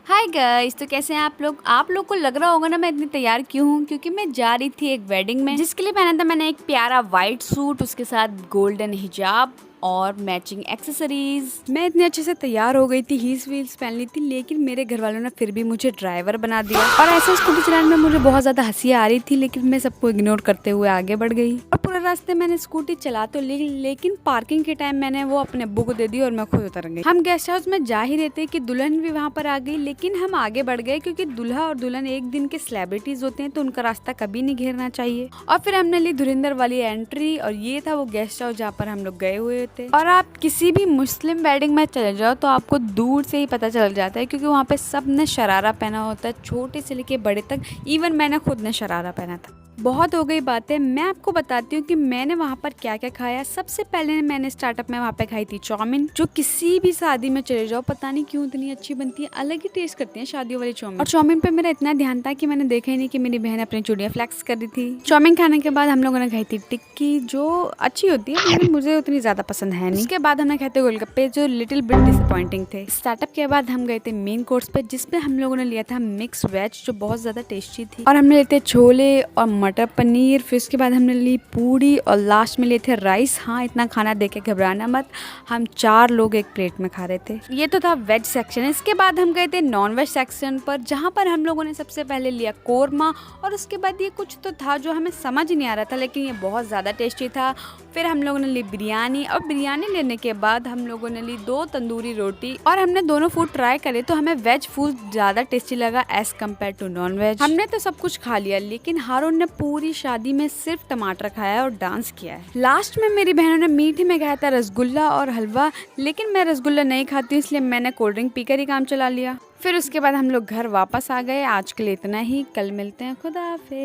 Hi guys, तो कैसे हैं आप लोग को लग रहा होगा ना मैं इतनी तैयार क्यों हूँ, क्योंकि मैं जा रही थी एक वेडिंग में, जिसके लिए पहना था मैंने एक प्यारा वाइट सूट, उसके साथ गोल्डन हिजाब और मैचिंग एक्सेसरीज। मैं इतने अच्छे से तैयार हो गई थी, हील्स वील्स पहन ली थी, लेकिन मेरे घर वालों ने फिर भी मुझे ड्राइवर बना दिया। और ऐसे स्कूटी चलाने में मुझे बहुत ज्यादा हंसी आ रही थी, लेकिन मैं सबको इग्नोर करते हुए आगे बढ़ गई। और पूरे रास्ते मैंने स्कूटी चला तो ली, लेकिन पार्किंग के टाइम मैंने वो अपने अब्बू को दे दी और मैं खुद उतर गई। हम गेस्ट हाउस में जा ही रहे थे कि दुल्हन भी वहाँ पर आ गई, लेकिन हम आगे बढ़ गए क्योंकि दूल्हा और दुल्हन एक दिन के सेलिब्रिटीज होते हैं, तो उनका रास्ता कभी नहीं घेरना चाहिए। और फिर हमने ली धुरिंदर वाली एंट्री, और ये था वो गेस्ट हाउस जहाँ पर हम लोग गए हुए थे। और आप किसी भी मुस्लिम वेडिंग में चले जाओ तो आपको दूर से ही पता चल जाता है, क्योंकि वहाँ पे सब ने शरारा पहना होता है, छोटे से लेके बड़े तक। इवन मैंने खुद ने शरारा पहना था। बहुत हो गई बातें, मैं आपको बताती हूँ कि मैंने वहाँ पर क्या क्या खाया। सबसे पहले मैंने स्टार्टअप में वहाँ पे खाई थी चाउमीन, जो किसी भी शादी में चले जाओ पता नहीं क्यों इतनी अच्छी बनती है, अलग ही टेस्ट करती है शादियों वाली चाउमीन। और चाउमीन पे मेरा इतना ध्यान था कि मैंने देखा ही नहीं कि मेरी बहन अपनी चूड़ियाँ फ्लेक्स कर रही थी। चाउमीन खाने के बाद हम लोगों ने खाई थी टिक्की, जो अच्छी होती है लेकिन मुझे उतनी ज्यादा पसंद है नहीं। उसके बाद हमने खाए थे गोलगप्पे, जो लिटिल बिट डिसअपॉइंटिंग थे। स्टार्टअप के बाद हम गए थे मेन कोर्स पे, जिसपे हम लोगों ने लिया था मिक्स वेज, जो बहुत ज्यादा टेस्टी थी। और हमने लिए थे छोले और मटर पनीर। फिर उसके बाद हमने ली पूरी और लास्ट में लिए थे राइस। हाँ, इतना खाना देके घबराना मत, हम 4 लोग एक प्लेट में खा रहे थे। ये तो था वेज सेक्शन। इसके बाद हम गए थे नॉन वेज सेक्शन पर, जहाँ पर हम लोगों ने सबसे पहले लिया कोरमा, और उसके बाद ये कुछ तो था जो हमें समझ नहीं आ रहा था, लेकिन ये बहुत ज़्यादा टेस्टी था। फिर हम लोगों ने ली बिरयानी, और बिरयानी लेने के बाद हम लोगों ने ली 2 तंदूरी रोटी। और हमने दोनों फूड ट्राई करे तो हमें वेज फूड ज़्यादा टेस्टी लगा as compared to non veg. हमने तो सब कुछ खा लिया, लेकिन हारून ने पूरी शादी में सिर्फ टमाटर खाया और डांस किया है। लास्ट में मेरी बहनों ने मीठे में खाया था रसगुल्ला और हलवा, लेकिन मैं रसगुल्ला नहीं खाती हूँ, इसलिए मैंने कोल्ड ड्रिंक पीकर ही काम चला लिया। फिर उसके बाद हम लोग घर वापस आ गए। आज के लिए इतना ही, कल मिलते हैं। खुदा हाफिज़।